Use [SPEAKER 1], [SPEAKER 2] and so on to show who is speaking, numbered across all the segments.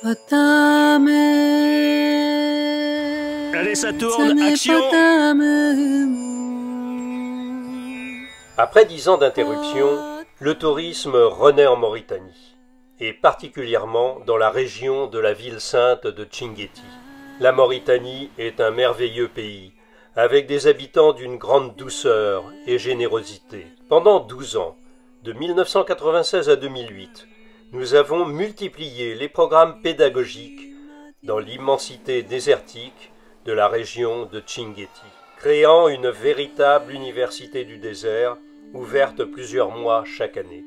[SPEAKER 1] Allez, ça tourne, action!
[SPEAKER 2] Après 10 ans d'interruption, le tourisme renaît en Mauritanie, et particulièrement dans la région de la ville sainte de Tchinguetti. La Mauritanie est un merveilleux pays, avec des habitants d'une grande douceur et générosité. Pendant 12 ans, de 1996 à 2008, nous avons multiplié les programmes pédagogiques dans l'immensité désertique de la région de Tchinguetti, créant une véritable université du désert ouverte plusieurs mois chaque année.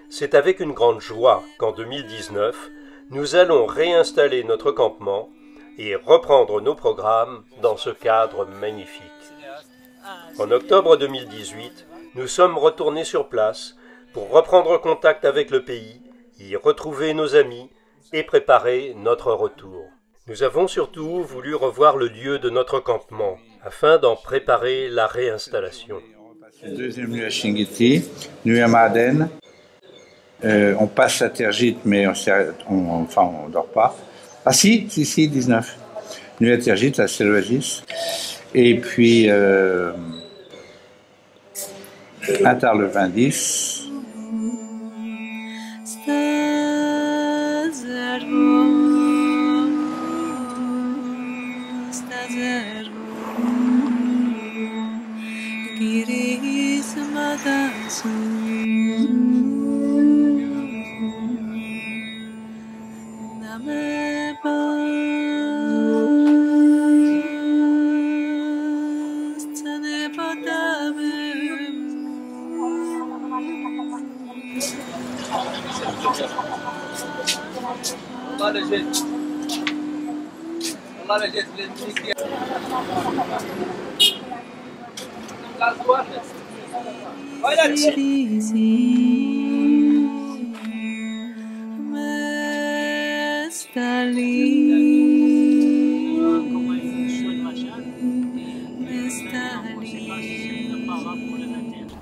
[SPEAKER 2] C'est avec une grande joie qu'en 2019, nous allons réinstaller notre campement et reprendre nos programmes dans ce cadre magnifique. En octobre 2018, nous sommes retournés sur place pour reprendre contact avec le pays, y retrouver nos amis et préparer notre retour. Nous avons surtout voulu revoir le lieu de notre campement afin d'en préparer la réinstallation.
[SPEAKER 3] Deuxième nuit à Tchinguetti, nuit à Maaden. On passe à Tergit, mais on dort pas. Ah si, 19. Nuit à Tergit, là c'est l'Oasis. Et puis Intar le 20-10.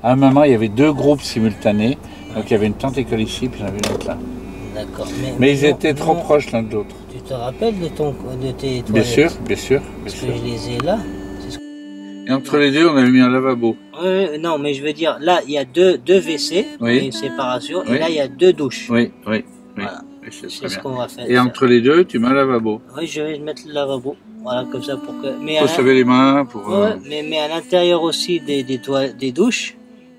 [SPEAKER 4] À un moment, il y avait deux groupes simultanés. Donc il y avait une tente école ici, puis il y en avait une autre là.
[SPEAKER 5] D'accord.
[SPEAKER 4] Mais ils étaient trop proches l'un de l'autre.
[SPEAKER 5] Tu te rappelles de tes toilettes?
[SPEAKER 4] Bien sûr, bien sûr.
[SPEAKER 5] Parce que je les ai là.
[SPEAKER 4] Et entre les deux, on avait mis un lavabo.
[SPEAKER 5] Non, mais je veux dire, là, il y a deux WC,
[SPEAKER 4] oui.
[SPEAKER 5] Une séparation,
[SPEAKER 4] oui.
[SPEAKER 5] Et là, il y a deux douches.
[SPEAKER 4] Oui, oui, oui.
[SPEAKER 5] Voilà.
[SPEAKER 4] C'est
[SPEAKER 5] ce qu'on va faire.
[SPEAKER 4] Et entre les deux, tu mets un lavabo.
[SPEAKER 5] Oui, je vais mettre le lavabo. Voilà, comme ça, pour que... Mais
[SPEAKER 4] pour se laver les mains, pour...
[SPEAKER 5] mais à l'intérieur aussi des douches,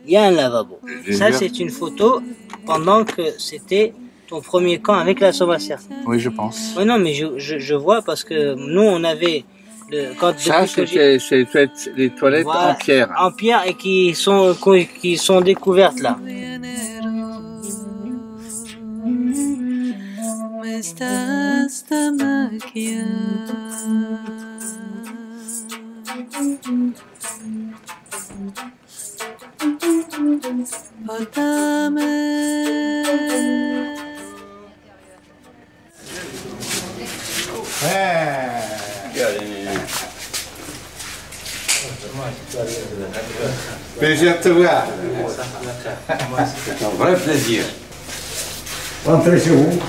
[SPEAKER 5] il y a un lavabo. Ça, c'est une photo pendant que c'était ton premier camp avec la Somacer.
[SPEAKER 4] Oui, je pense.
[SPEAKER 5] Oui, non, mais je vois parce que nous, on avait...
[SPEAKER 4] Ça, c'est les toilettes voilà, en pierre.
[SPEAKER 5] En pierre et qui sont découvertes là.
[SPEAKER 3] Plaisir de te voir. C'est un vrai plaisir.
[SPEAKER 6] Rentrez chez vous.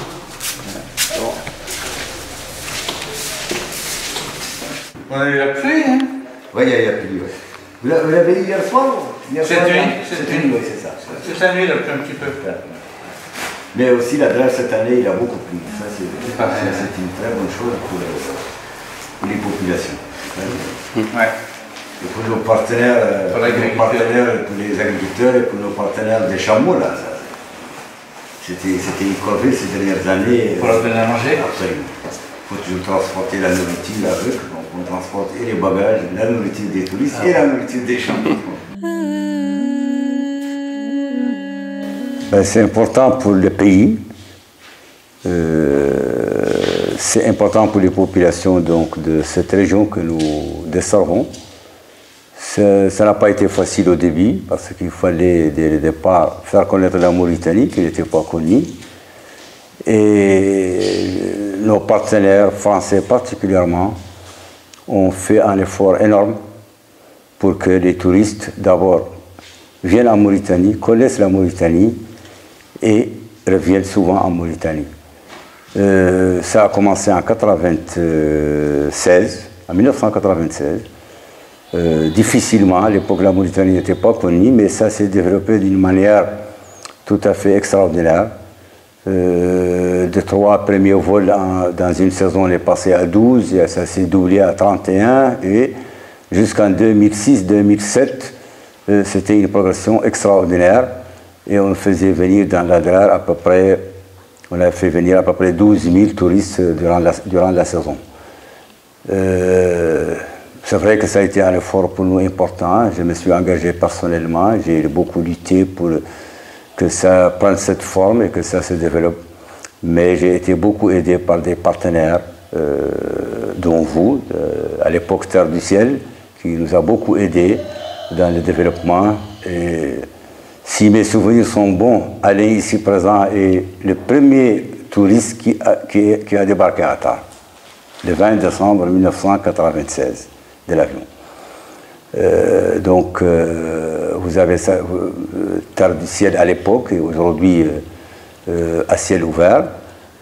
[SPEAKER 3] On a eu la pluie, hein?
[SPEAKER 6] Oui, il y a la pluie, oui. Vous l'avez eu hier soir?
[SPEAKER 3] Cette nuit,
[SPEAKER 6] oui, c'est ça.
[SPEAKER 3] Cette nuit, il a plu un petit peu.
[SPEAKER 6] Mais aussi, la grève cette année, il a beaucoup plu. Ça, c'est une très bonne chose pour les populations.
[SPEAKER 3] Ouais.
[SPEAKER 6] Et pour nos partenaires, pour les agriculteurs et pour nos partenaires des chameaux, là, c'était une corvée ces dernières années.
[SPEAKER 3] Pour leur donner à manger?
[SPEAKER 6] Absolument. Il faut toujours transporter la nourriture avec, donc on transporte et les bagages, la nourriture des touristes et la nourriture des chameaux. C'est important pour le pays, c'est important pour les populations donc, de cette région que nous desservons. Ça n'a pas été facile au début parce qu'il fallait dès le départ faire connaître la Mauritanie qui n'était pas connue. Et nos partenaires français particulièrement ont fait un effort énorme pour que les touristes d'abord viennent en Mauritanie, connaissent la Mauritanie et reviennent souvent en Mauritanie. Ça a commencé en 1996. Difficilement, à l'époque la Mauritanie n'était pas connue, mais ça s'est développé d'une manière tout à fait extraordinaire. De 3 premiers vols dans une saison, on est passé à 12, et ça s'est doublé à 31, et jusqu'en 2006-2007, c'était une progression extraordinaire, et on faisait venir dans l'Adrar à peu près, on a fait venir à peu près 12 000 touristes durant la saison. C'est vrai que ça a été un effort pour nous important. Je me suis engagé personnellement, j'ai beaucoup lutté pour que ça prenne cette forme et que ça se développe. Mais j'ai été beaucoup aidé par des partenaires, dont vous, à l'époque Terre du Ciel, qui nous a beaucoup aidés dans le développement. Et si mes souvenirs sont bons, Alain ici présent est le premier touriste qui a débarqué à Attar, le 20 décembre 1996. De l'avion. Donc, vous avez ça, Terre du Ciel à l'époque, et aujourd'hui à ciel ouvert,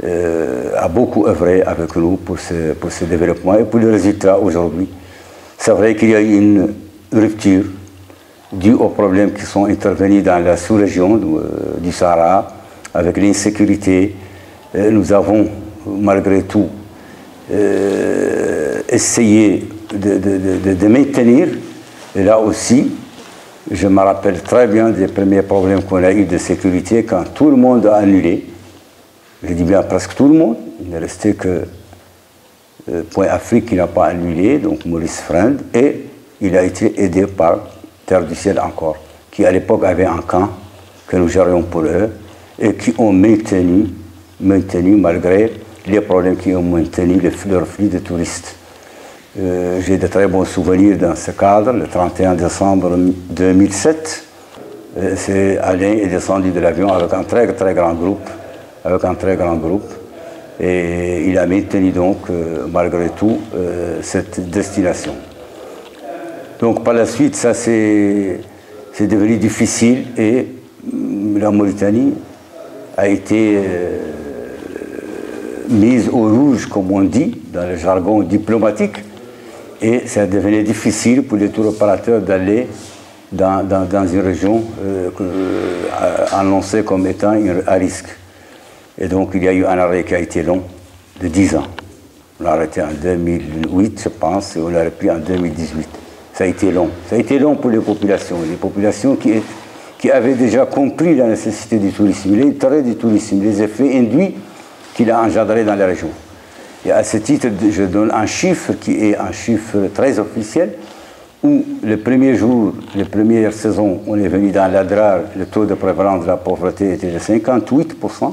[SPEAKER 6] a beaucoup œuvré avec nous pour ce développement et pour les résultats aujourd'hui. C'est vrai qu'il y a eu une rupture due aux problèmes qui sont intervenus dans la sous-région du Sahara, avec l'insécurité. Nous avons, malgré tout, essayé de maintenir, et là aussi, je me rappelle très bien des premiers problèmes qu'on a eu de sécurité quand tout le monde a annulé. Je dis bien presque tout le monde, il ne restait que Point Afrique qui n'a pas annulé, donc Maurice Friend, et il a été aidé par Terre du Ciel encore, qui à l'époque avait un camp que nous gérions pour eux, et qui ont maintenu malgré les problèmes qui ont maintenu leur flux de touristes. J'ai de très bons souvenirs dans ce cadre. Le 31 décembre 2007, Alain est descendu de l'avion avec un très grand groupe, et il a maintenu donc, malgré tout, cette destination. Donc par la suite, ça c'est devenu difficile, et la Mauritanie a été mise au rouge, comme on dit, dans le jargon diplomatique. Et ça devenait difficile pour les tours opérateurs d'aller dans une région annoncée comme étant à risque. Et donc il y a eu un arrêt qui a été long, de 10 ans. On l'a arrêté en 2008, je pense, et on l'a repris en 2018. Ça a été long. Ça a été long pour les populations qui avaient déjà compris la nécessité du tourisme, l'intérêt du tourisme, les effets induits qu'il a engendrés dans la région. Et à ce titre, je donne un chiffre qui est un chiffre très officiel, où le premier jour, les premières saisons, on est venu dans l'Adrar, le taux de prévalence de la pauvreté était de 58%.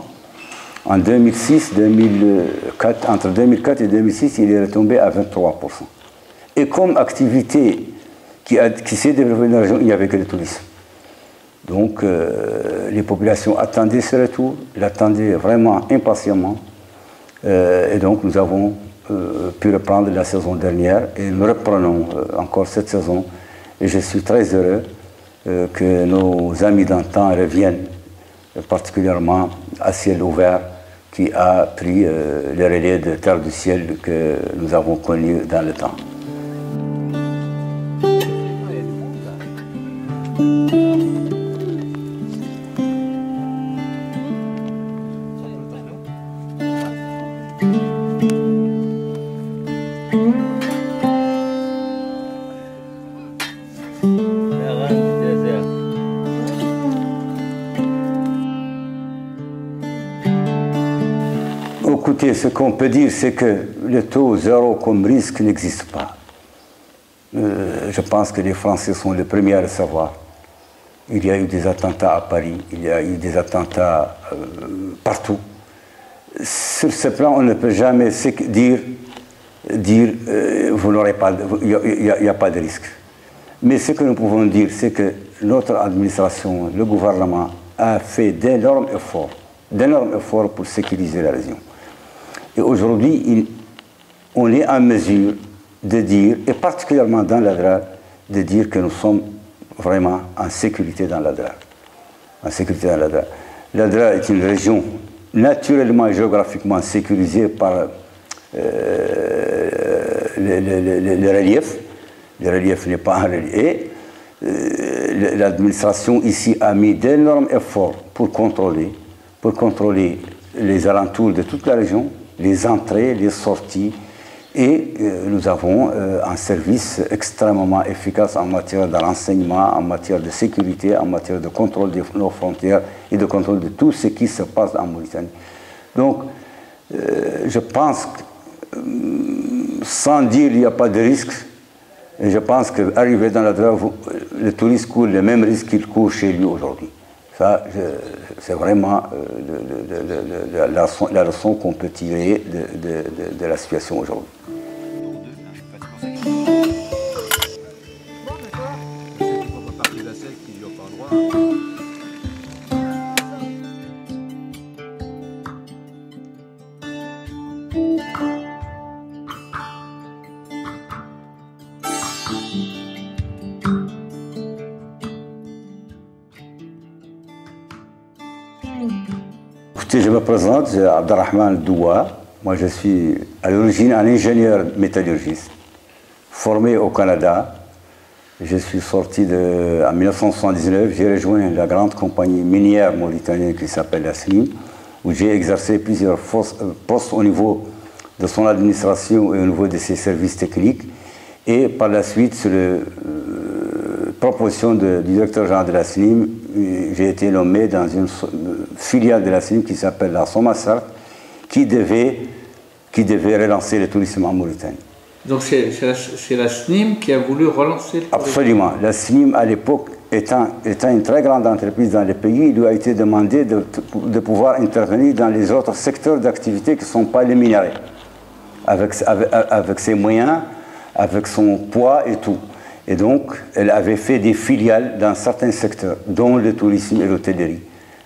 [SPEAKER 6] En 2006, 2004, entre 2004 et 2006, il est retombé à 23%. Et comme activité qui s'est développée dans la région, il n'y avait que le tourisme. Donc les populations attendaient ce retour, l'attendaient vraiment impatiemment. Et donc nous avons pu reprendre la saison dernière et nous reprenons encore cette saison. Et je suis très heureux que nos amis d'antan reviennent, particulièrement à ciel ouvert, qui a pris le relais de Terre du Ciel que nous avons connu dans le temps. Écoutez, ce qu'on peut dire, c'est que le taux zéro comme risque n'existe pas. Je pense que les Français sont les premiers à le savoir. Il y a eu des attentats à Paris, il y a eu des attentats partout. Sur ce plan, on ne peut jamais dire vous n'aurez pas, il n'y a pas de risque. Mais ce que nous pouvons dire, c'est que notre administration, le gouvernement, a fait d'énormes efforts pour sécuriser la région. Et aujourd'hui, on est en mesure de dire, et particulièrement dans l'Adrar, de dire que nous sommes vraiment en sécurité dans l'Adrar. En sécurité dans l'Adrar. L'Adrar est une région naturellement et géographiquement sécurisé par le relief. Le relief n'est pas un relief. Et l'administration ici a mis d'énormes efforts pour contrôler les alentours de toute la région, les entrées, les sorties. Et nous avons un service extrêmement efficace en matière de renseignement, en matière de sécurité, en matière de contrôle de nos frontières et de contrôle de tout ce qui se passe en Mauritanie. Donc, je pense que, sans dire qu'il n'y a pas de risque, et je pense qu'arriver dans la Drar, le touriste court le même risque qu'il court chez lui aujourd'hui. Ça, c'est vraiment la leçon qu'on peut tirer de la situation aujourd'hui. Écoutez, je me présente, c'est Abdelrahman Doua. Moi, je suis à l'origine un ingénieur métallurgiste, formé au Canada. Je suis sorti en 1979, j'ai rejoint la grande compagnie minière mauritanienne qui s'appelle la SNIM, où j'ai exercé plusieurs postes au niveau de son administration et au niveau de ses services techniques. Et par la suite, sur la proposition du directeur général de la SNIM, j'ai été nommé dans une filiale de la SNIM qui s'appelle la Somasart, qui devait relancer le tourisme en Mauritanie.
[SPEAKER 4] Donc c'est la SNIM qui a voulu relancer le tourisme?
[SPEAKER 6] Absolument. La SNIM, à l'époque, étant une très grande entreprise dans le pays, il lui a été demandé de pouvoir intervenir dans les autres secteurs d'activité qui ne sont pas les minerais, avec ses moyens, avec son poids et tout. Et donc, elle avait fait des filiales dans certains secteurs, dont le tourisme et l'hôtellerie.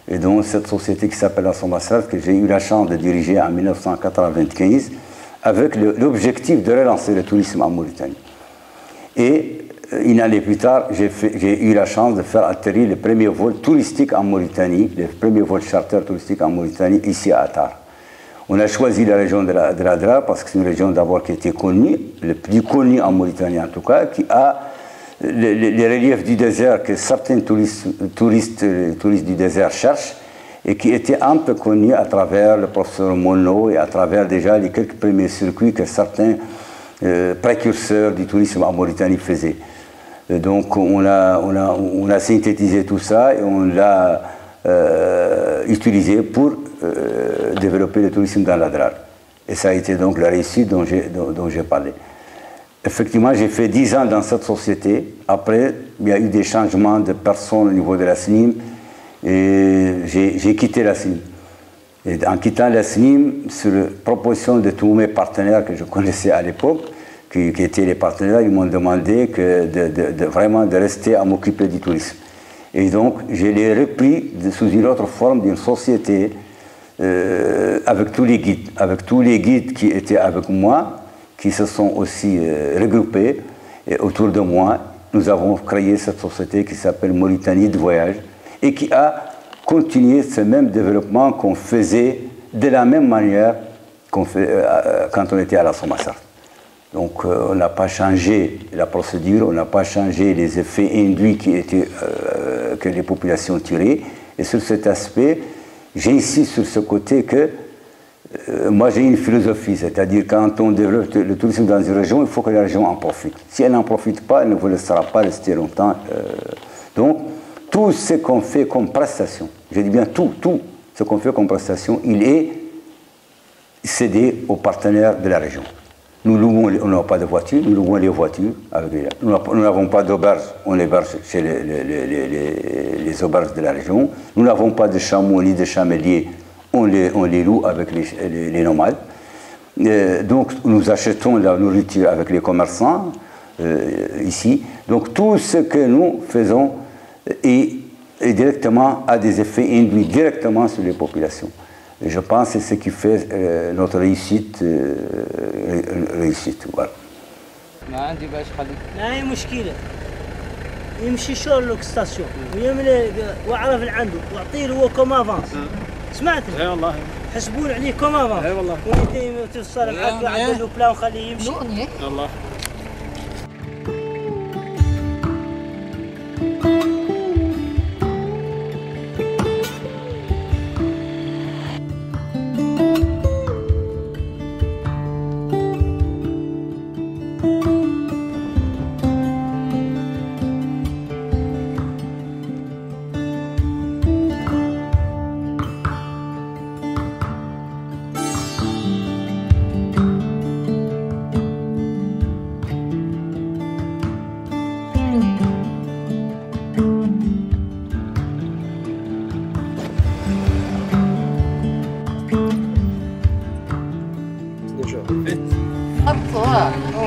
[SPEAKER 6] Et donc, cette société qui s'appelle la Somasart, que j'ai eu la chance de diriger en 1995, avec l'objectif de relancer le tourisme en Mauritanie. Et une année plus tard, j'ai eu la chance de faire atterrir le premier vol touristique en Mauritanie, le premier vol charter touristique en Mauritanie, ici à Attar. On a choisi la région de la Drar parce que c'est une région d'abord qui était connue, le plus connue en Mauritanie en tout cas, qui a les reliefs du désert que certains touristes du désert cherchent et qui était un peu connu à travers le professeur Monod et à travers déjà les quelques premiers circuits que certains précurseurs du tourisme en Mauritanie faisaient. Et donc on a synthétisé tout ça et on l'a utilisé pour développer le tourisme dans la Drar. Et ça a été donc la réussite dont j'ai parlé. Effectivement, j'ai fait 10 ans dans cette société. Après, il y a eu des changements de personnes au niveau de la SNIM et j'ai quitté la SNIM. Et en quittant la SNIM, sur la proposition de tous mes partenaires que je connaissais à l'époque, qui étaient les partenaires, ils m'ont demandé vraiment de rester à m'occuper du tourisme. Et donc, je l'ai repris sous une autre forme d'une société avec tous les guides qui étaient avec moi, qui se sont aussi regroupés et autour de moi. Nous avons créé cette société qui s'appelle Mauritanie de Voyage et qui a continué ce même développement qu'on faisait de la même manière qu'on fait quand on était à la Somasart. Donc on n'a pas changé la procédure, on n'a pas changé les effets induits que les populations tiraient. Et sur cet aspect, j'insiste sur ce côté que moi j'ai une philosophie, c'est-à-dire quand on développe le tourisme dans une région, il faut que la région en profite. Si elle n'en profite pas, elle ne vous laissera pas rester longtemps. Donc tout ce qu'on fait comme prestation, je dis bien tout ce qu'on fait comme prestation, il est cédé aux partenaires de la région. Nous louons, on n'a pas de voiture, nous louons les voitures. Nous n'avons pas d'auberge, on héberge chez les auberges de la région. Nous n'avons pas de chameaux ni de chameliers, on les loue avec les nomades. Donc nous achetons la nourriture avec les commerçants ici. Donc tout ce que nous faisons est directement a des effets induits directement sur les populations. Et je pense que c'est ce qui fait notre réussite. Voilà.
[SPEAKER 5] ما عندي باش خليك لا هي مشكله يمشي شورلوك ستاسيون ويملي واعرف اللي عنده واعطيه هو كوم افانس سمعت؟
[SPEAKER 1] اي والله
[SPEAKER 5] حسبون عليه كما ما اي والله ونتي توصل الحق عدل له بلان خليه يمشي
[SPEAKER 1] الله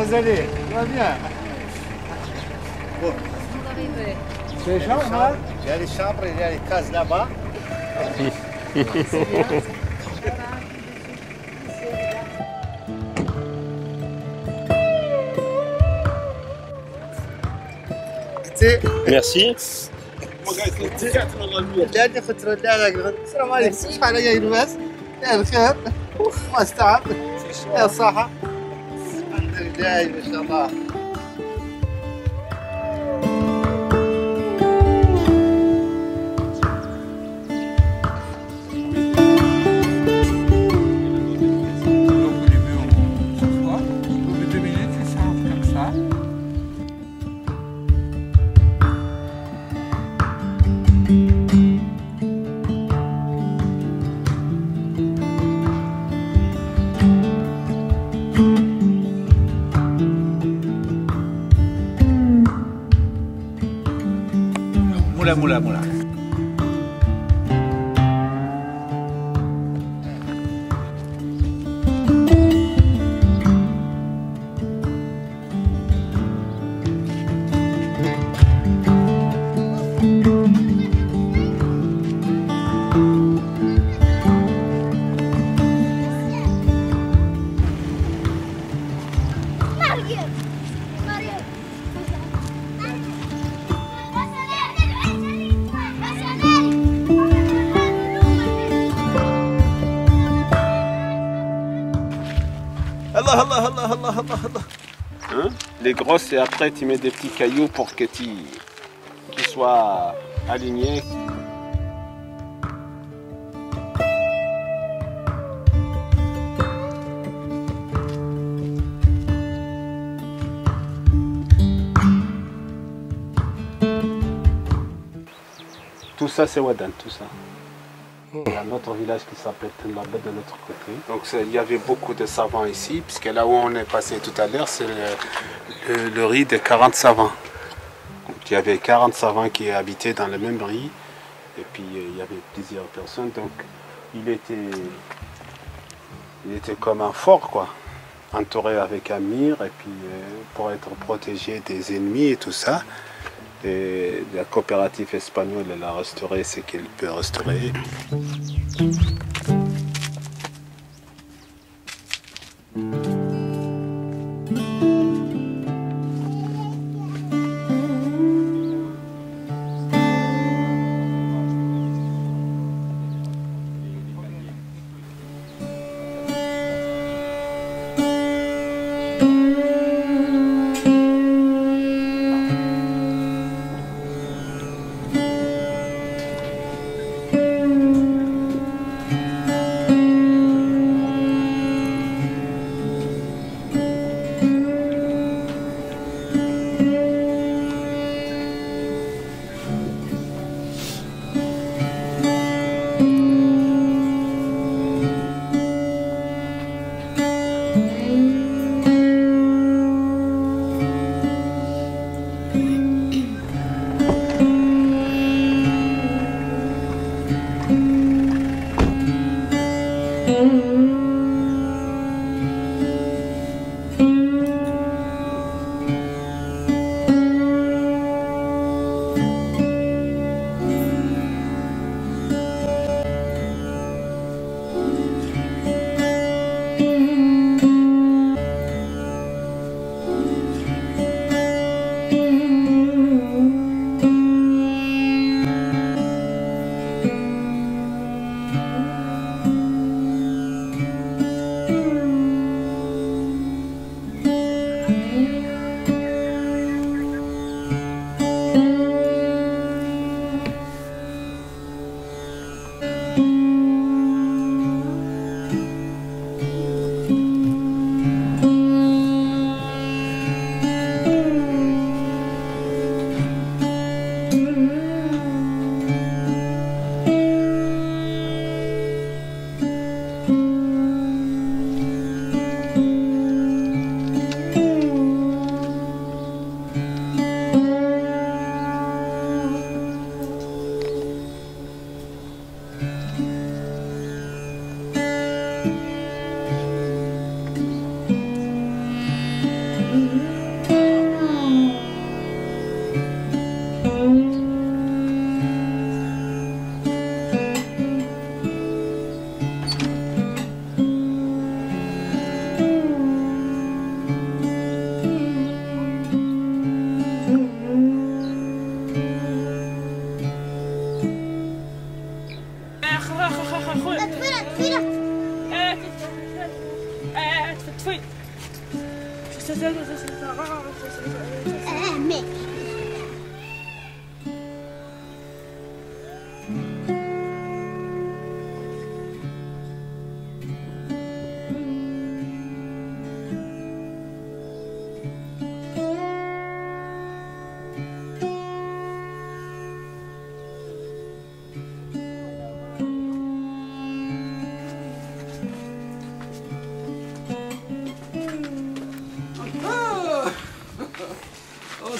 [SPEAKER 7] Vous allez, tout va bien. C'est les chambres là? Il y a les chambres, il y a les cases là-bas.
[SPEAKER 1] Merci.
[SPEAKER 7] لا فترة لا السلام عليكم شحال هي لاباس؟ يا بخير ما استعب يا صحة الحمد لله ما شاء الله
[SPEAKER 3] Moula, moula, moula.
[SPEAKER 1] Allah, Allah, Allah, Allah, Allah, Allah. Hein? Les grosses et après tu mets des petits cailloux pour que qu'ils soient alignés. Tout ça c'est Wadan, tout ça. Il y a un autre village qui s'appelle Tenlabé de l'autre côté. Donc il y avait beaucoup de savants ici, puisque là où on est passé tout à l'heure, c'est le riz de 40 savants. Donc, il y avait 40 savants qui habitaient dans le même riz, et puis il y avait plusieurs personnes. Donc il était comme un fort, quoi, entouré avec un mur, et puis pour être protégé des ennemis et tout ça. Et la coopérative espagnole, elle a restauré ce qu'elle peut restaurer.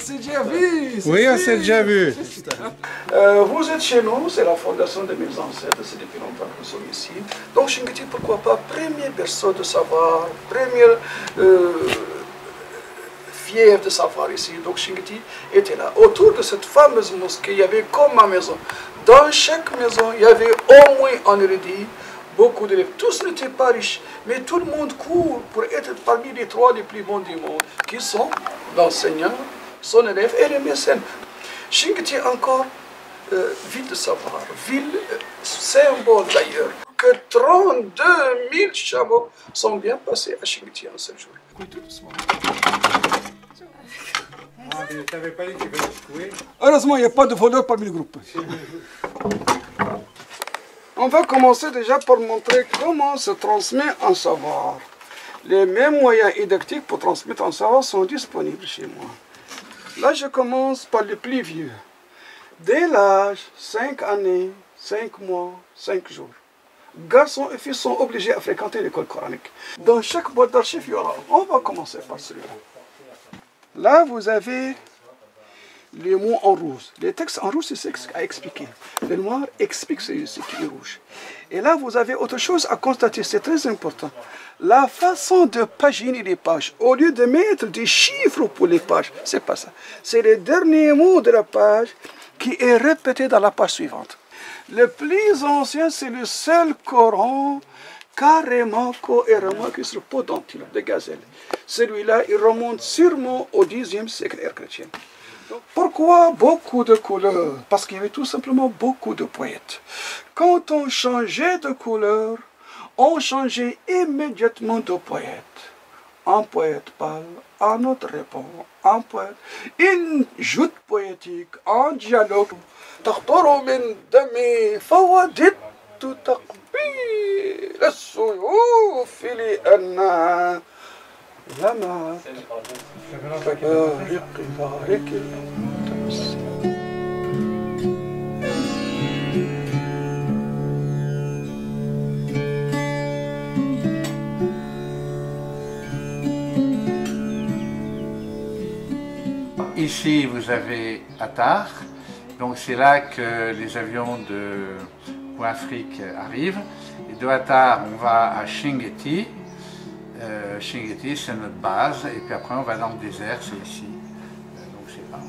[SPEAKER 8] s'est déjà vu.
[SPEAKER 3] Oui, on s'est déjà vu.
[SPEAKER 8] Vous êtes chez nous, c'est la fondation de mes ancêtres, c'est depuis longtemps que nous sommes ici. Donc Chinguetti, pourquoi pas, premier berceau de savoir, première fier de savoir ici. Donc Chinguetti était là. Autour de cette fameuse mosquée, il y avait comme ma maison. Dans chaque maison, il y avait au moins un érudit, beaucoup d'élèves. Tous n'étaient pas riches, mais tout le monde court pour être parmi les trois les plus bons du monde, qui sont l'enseignant, son élève et les mécènes. Chinguetti encore, ville de savoir, ville symbole d'ailleurs, que 32 000 chameaux sont bien passés à Chinguetti en 7 jours. Écoutez doucement.
[SPEAKER 3] Ah, mais t'avais pas dit que tu veux secouer.
[SPEAKER 8] Heureusement, il n'y a pas de voleurs parmi le groupe. On va commencer déjà par montrer comment se transmet un savoir. Les mêmes moyens didactiques pour transmettre un savoir sont disponibles chez moi. Là, je commence par le plus vieux. Dès l'âge 5 années, 5 mois, 5 jours, garçons et filles sont obligés à fréquenter l'école coranique. Dans chaque boîte d'archives, il y aura. On va commencer par celui-là. Là, vous avez les mots en rouge. Les textes en rouge, c'est ce à expliquer. Le noir explique ce qui est rouge. Et là, vous avez autre chose à constater, c'est très important. La façon de paginer les pages, au lieu de mettre des chiffres pour les pages, c'est pas ça. C'est le dernier mot de la page qui est répété dans la page suivante. Le plus ancien, c'est le seul Coran carrément cohéremment qui se repose dans le de Gazelle. Celui-là, il remonte sûrement au Xe siècle ère chrétienne. Pourquoi beaucoup de couleurs? Parce qu'il y avait tout simplement beaucoup de poètes. Quand on changeait de couleur, on changeait immédiatement de poète. Un poète parle, un autre répond, un poète. Une joute poétique, un dialogue. تخطر من دمي فوددت تقبيل السيوف لأنها لمعت كبارق بارك المتمسك.
[SPEAKER 3] Ici, vous avez Attar. Donc c'est là que les avions de Point Afrique arrivent. Et de Attar, on va à Chinguetti. Chinguetti, c'est notre base. Et puis après, on va dans le désert, c'est ici. Donc c'est pas mal.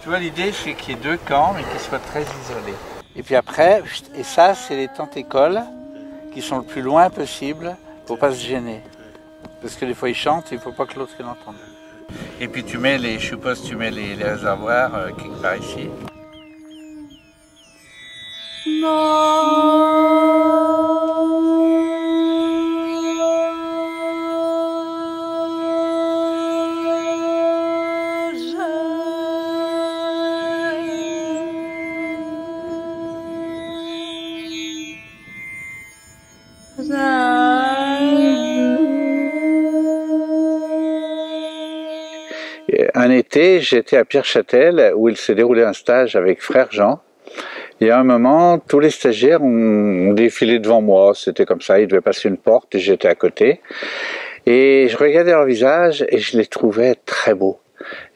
[SPEAKER 4] Tu vois, l'idée, c'est qu'il y ait deux camps, mais qu'ils soient très isolés. Et puis après, et ça, c'est les tentes-écoles qui sont le plus loin possible pour pas se gêner. Parce que des fois, ils chantent, il ne faut pas que l'autre l'entende. Et puis tu mets les, je suppose, tu mets les réservoirs quelque part ici. Un été, j'étais à Pierre-Châtel où il se déroulait un stage avec Frère Jean. Et à un moment, tous les stagiaires ont défilé devant moi. C'était comme ça, ils devaient passer une porte et j'étais à côté. Et je regardais leur visage et je les trouvais très beaux.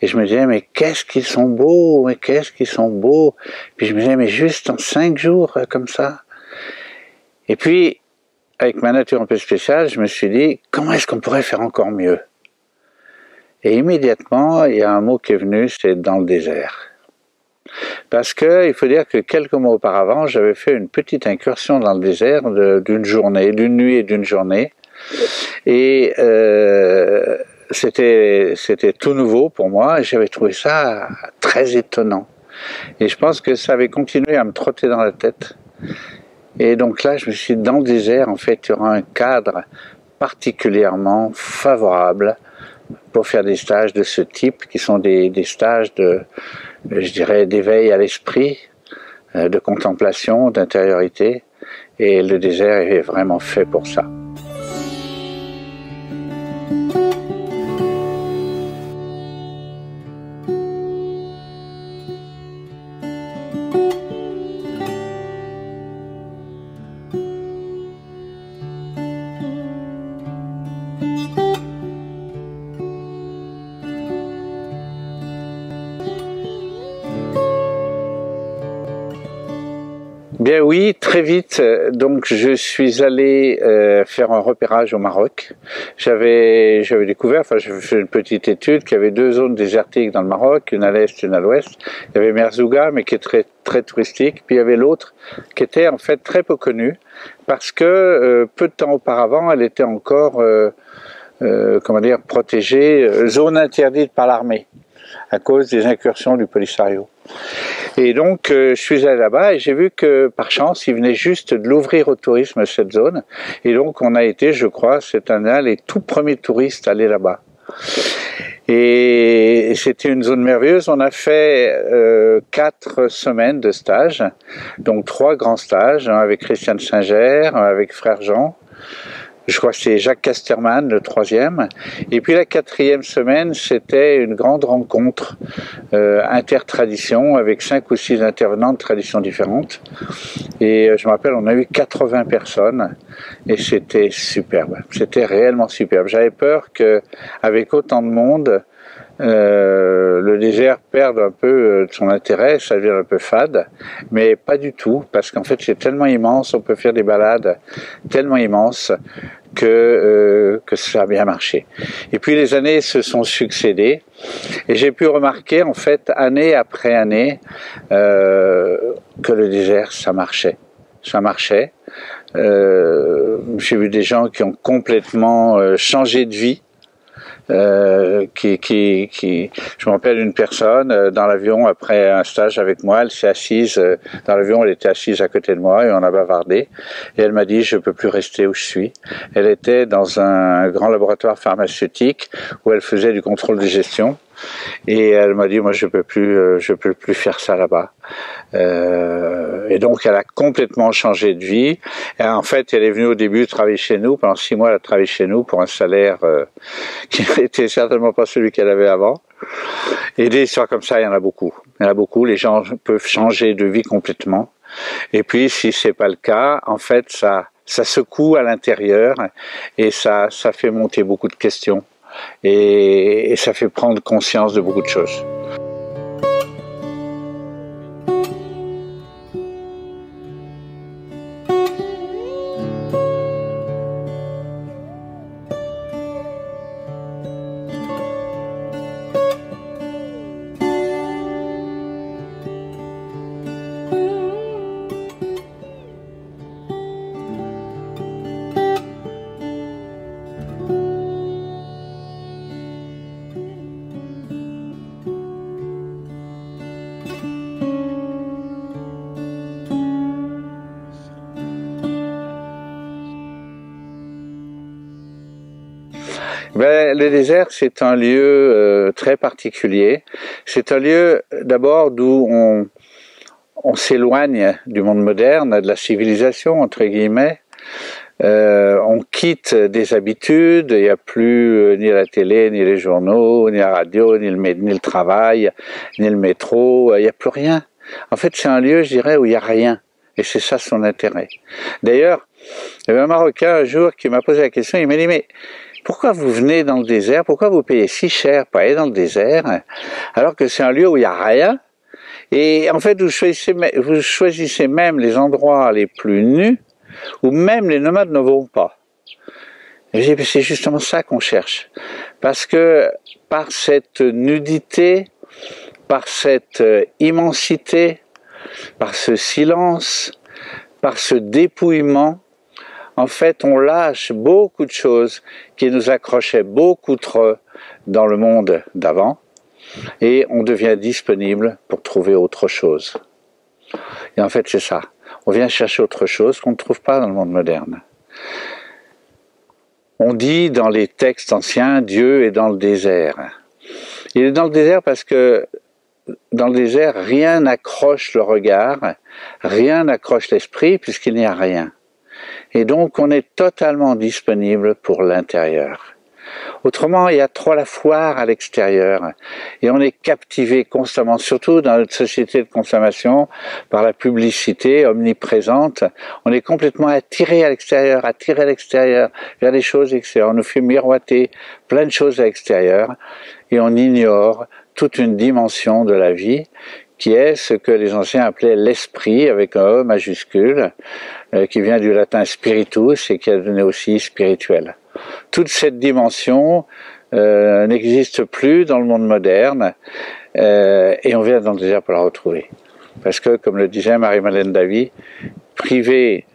[SPEAKER 4] Et je me disais, mais qu'est-ce qu'ils sont beaux, mais qu'est-ce qu'ils sont beaux. Puis je me disais, mais juste en 5 jours, comme ça. Et puis, avec ma nature un peu spéciale, je me suis dit, comment est-ce qu'on pourrait faire encore mieux? Et immédiatement, il y a un mot qui est venu, c'est dans le désert. Parce que il faut dire que quelques mois auparavant, j'avais fait une petite incursion dans le désert d'une journée, d'une nuit et d'une journée. Et c'était tout nouveau pour moi et j'avais trouvé ça très étonnant. Et je pense que ça avait continué à me trotter dans la tête. Et donc là, je me suis dit, dans le désert, en fait, il y aura un cadre particulièrement favorable pour faire des stages de ce type, qui sont des stages de, je dirais, d'éveil à l'esprit, de contemplation, d'intériorité. Et le désert est vraiment fait pour ça. Bien oui, très vite, donc je suis allé faire un repérage au Maroc. J'avais découvert, enfin j'avais fait une petite étude, qu'il y avait 2 zones désertiques dans le Maroc, une à l'est, une à l'ouest. Il y avait Merzouga, mais qui est très, très touristique, puis il y avait l'autre qui était en fait très peu connue, parce que peu de temps auparavant, elle était encore, comment dire, protégée, zone interdite par l'armée, à cause des incursions du Polisario. Et donc, je suis allé là-bas et j'ai vu que, par chance, ils venaient juste de l'ouvrir au tourisme, cette zone. Et donc, on a été, je crois, cette année, les tout premiers touristes à aller là-bas. Et c'était une zone merveilleuse. On a fait 4 semaines de stage, donc 3 grands stages, un avec Christiane Singer, un avec Frère Jean. Je crois que c'est Jacques Casterman, le 3e. Et puis la 4e semaine, c'était une grande rencontre intertradition avec 5 ou 6 intervenants de traditions différentes. Et je me rappelle, on a eu 80 personnes et c'était superbe. C'était réellement superbe. J'avais peur qu'avec autant de monde, le désert perde un peu de son intérêt, ça devient un peu fade, mais pas du tout, parce qu'en fait c'est tellement immense, on peut faire des balades tellement immenses que ça a bien marché. Et puis les années se sont succédées et j'ai pu remarquer en fait année après année que le désert ça marchait. J'ai vu des gens qui ont complètement changé de vie. Je me rappelle une personne dans l'avion après un stage avec moi, elle s'est assise dans l'avion, elle était assise à côté de moi et on a bavardé et elle m'a dit je peux plus rester où je suis. Elle était dans un grand laboratoire pharmaceutique où elle faisait du contrôle de gestion et elle m'a dit moi je peux plus faire ça là-bas. Et donc elle a complètement changé de vie. Et en fait, elle est venue au début travailler chez nous. Pendant 6 mois, elle a travaillé chez nous pour un salaire qui n'était certainement pas celui qu'elle avait avant. Et des histoires comme ça, il y en a beaucoup. Il y en a beaucoup. Les gens peuvent changer de vie complètement. Et puis, si c'est pas le cas, en fait, ça secoue à l'intérieur et ça fait monter beaucoup de questions. Et ça fait prendre conscience de beaucoup de choses. Le désert, c'est un lieu très particulier. C'est un lieu d'abord d'où on s'éloigne du monde moderne, de la civilisation, entre guillemets. On quitte des habitudes, il n'y a plus ni la télé, ni les journaux, ni la radio, ni le travail, ni le métro, il n'y a plus rien. En fait, c'est un lieu, je dirais, où il n'y a rien. Et c'est ça son intérêt. D'ailleurs, il y avait un Marocain un jour qui m'a posé la question, il m'a dit, mais pourquoi vous venez dans le désert? Pourquoi vous payez si cher pour aller dans le désert alors que c'est un lieu où il n'y a rien? Et en fait, vous choisissez même les endroits les plus nus où même les nomades ne vont pas. Et je dis, c'est justement ça qu'on cherche. Parce que par cette nudité, par cette immensité, par ce silence, par ce dépouillement, en fait, on lâche beaucoup de choses qui nous accrochaient beaucoup trop dans le monde d'avant, et on devient disponible pour trouver autre chose. Et en fait, c'est ça. On vient chercher autre chose qu'on ne trouve pas dans le monde moderne. On dit dans les textes anciens, Dieu est dans le désert. Il est dans le désert parce que dans le désert, rien n'accroche le regard, rien n'accroche l'esprit puisqu'il n'y a rien. Et donc, on est totalement disponible pour l'intérieur. Autrement, il y a trop la foire à l'extérieur et on est captivé constamment, surtout dans notre société de consommation, par la publicité omniprésente. On est complètement attiré à l'extérieur, vers des choses extérieures. On nous fait miroiter plein de choses à l'extérieur et on ignore toute une dimension de la vie qui est ce que les anciens appelaient l'esprit, avec un E majuscule, qui vient du latin spiritus et qui a donné aussi spirituel. Toute cette dimension n'existe plus dans le monde moderne et on vient dans le désert pour la retrouver. Parce que, comme le disait Marie-Madeleine Davy, privé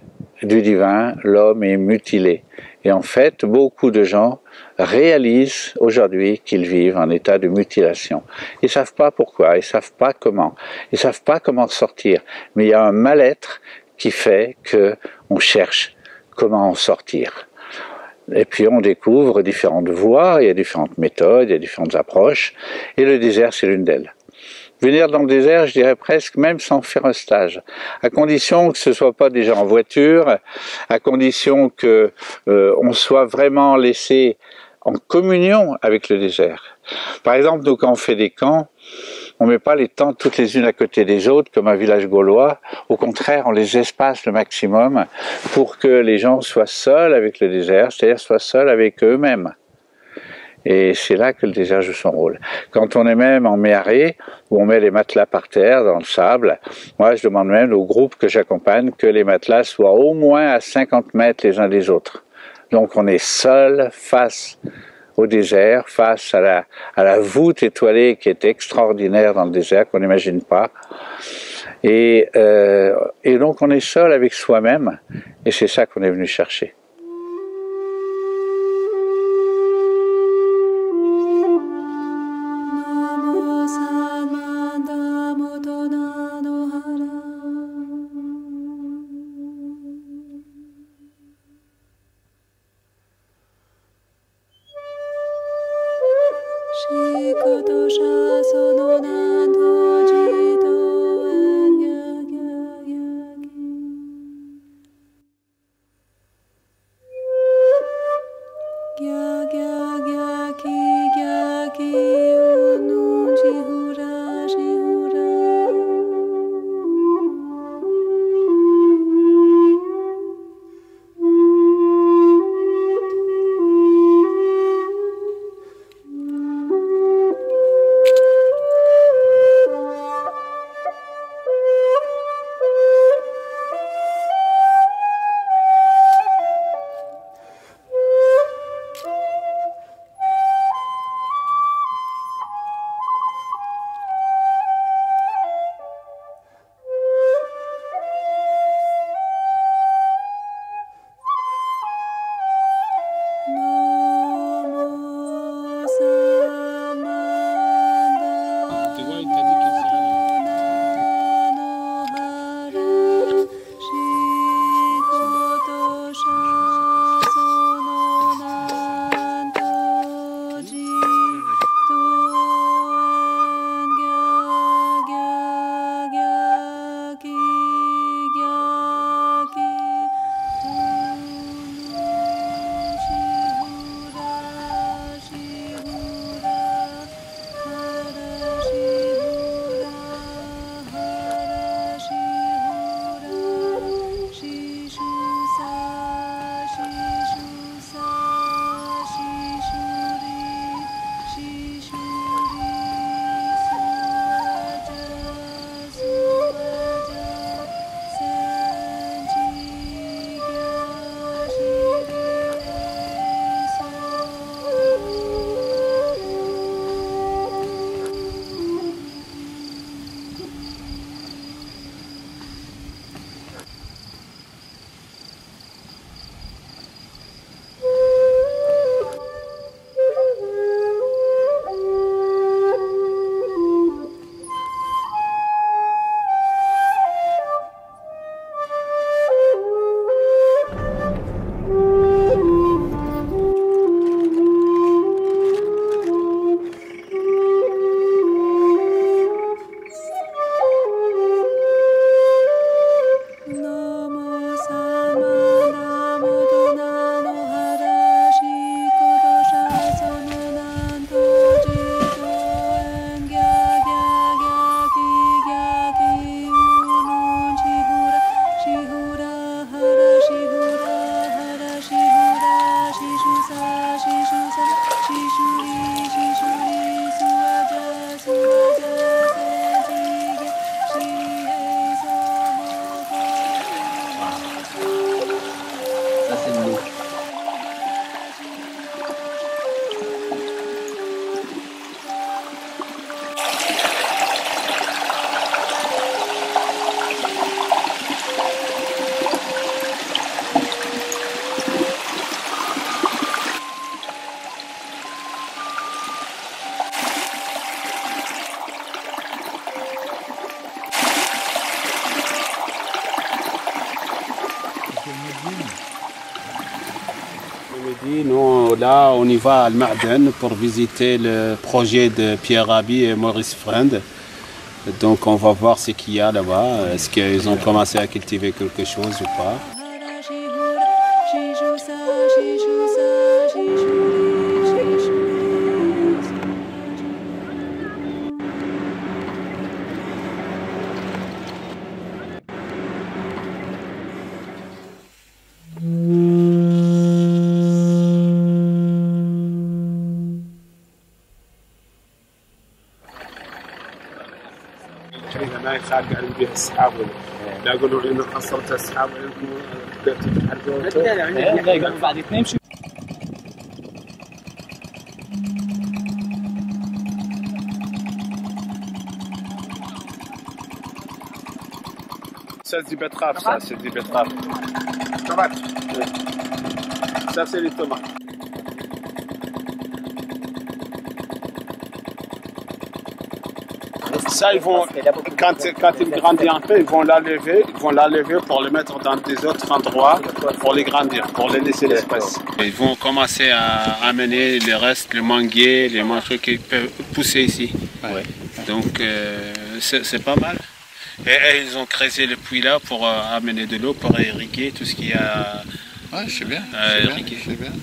[SPEAKER 4] du divin, l'homme est mutilé. Et en fait, beaucoup de gens réalisent aujourd'hui qu'ils vivent en état de mutilation. Ils ne savent pas pourquoi, ils ne savent pas comment, ils ne savent pas comment sortir. Mais il y a un mal-être qui fait qu'on cherche comment en sortir. Et puis on découvre différentes voies, il y a différentes méthodes, il y a différentes approches, et le désert c'est l'une d'elles. Venir dans le désert, je dirais presque, même sans faire un stage, à condition que ce ne soit pas déjà en voiture, à condition que on soit vraiment laissé en communion avec le désert. Par exemple, nous quand on fait des camps, on ne met pas les tentes toutes les unes à côté des autres comme un village gaulois. Au contraire, on les espace le maximum pour que les gens soient seuls avec le désert, c'est-à-dire soient seuls avec eux-mêmes. Et c'est là que le désert joue son rôle. Quand on est même en méharé, où on met les matelas par terre, dans le sable, moi je demande même au groupe que j'accompagne que les matelas soient au moins à 50 mètres les uns des autres. Donc on est seul face au désert, face à la voûte étoilée qui est extraordinaire dans le désert, qu'on n'imagine pas. Et donc on est seul avec soi-même, et c'est ça qu'on est venu chercher.
[SPEAKER 1] Midi, nous, là, on y va à Al-Ma'den pour visiter le projet de Pierre Rabhi et Maurice Friend. Donc on va voir ce qu'il y a là-bas. Est-ce qu'ils ont commencé à cultiver quelque chose ou pas? ما يخاف يعني بها السحاب لا يقولوا انه قصرت السحاب وانكم بداتوا تحرقوا لا يقولوا بعد اثنين شو Ça, c'est des betteraves, ça, c'est des betteraves. Tomates. Ça, c'est les tomates. Ça, ils vont, quand ils grandissent un peu, ils vont l'enlever pour le mettre dans des autres endroits pour les grandir, pour les laisser l'espace. Ils vont commencer à amener les restes, le manguier, les trucs qui peuvent pousser ici. Ouais. Donc, c'est pas mal. Et ils ont creusé le puits là pour amener de l'eau, pour irriguer tout ce qu'il y a.
[SPEAKER 3] Ouais, c'est bien.
[SPEAKER 1] Irriguer.
[SPEAKER 3] C'est bien.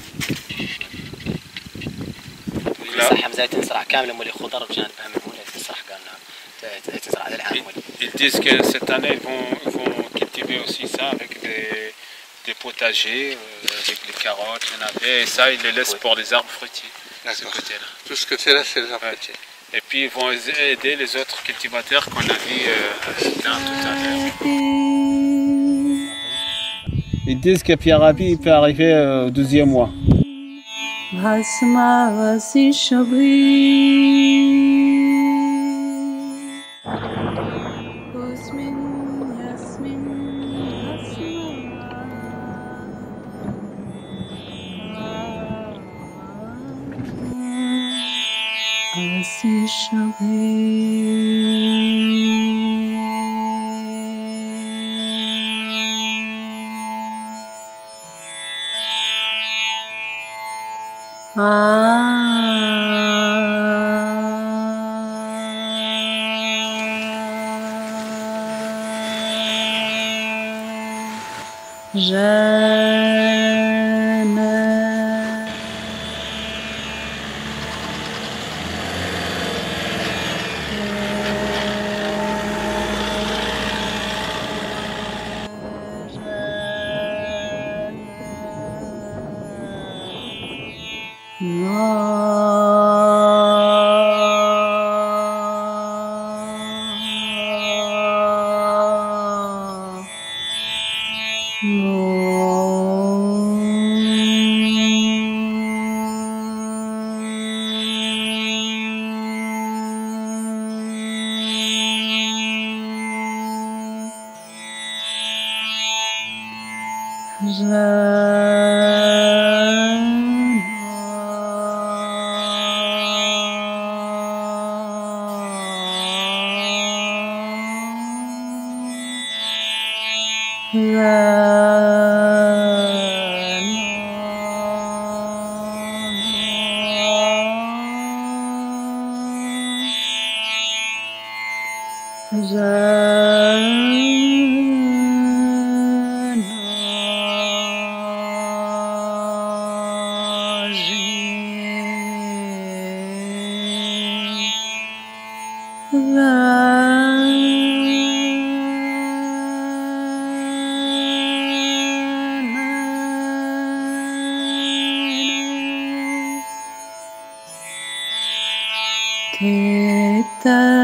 [SPEAKER 1] Ils disent que cette année ils vont cultiver aussi ça avec des potagers, avec les carottes, les navets, et ça ils le laissent pour les arbres fruitiers.
[SPEAKER 3] D'accord. Tout ce côté-là, c'est les arbres fruitiers.
[SPEAKER 1] Et puis ils vont aider les autres cultivateurs qu'on a vu tout à l'heure. Ils disent que Pierre Rabhi peut arriver au 12e mois.
[SPEAKER 9] Teta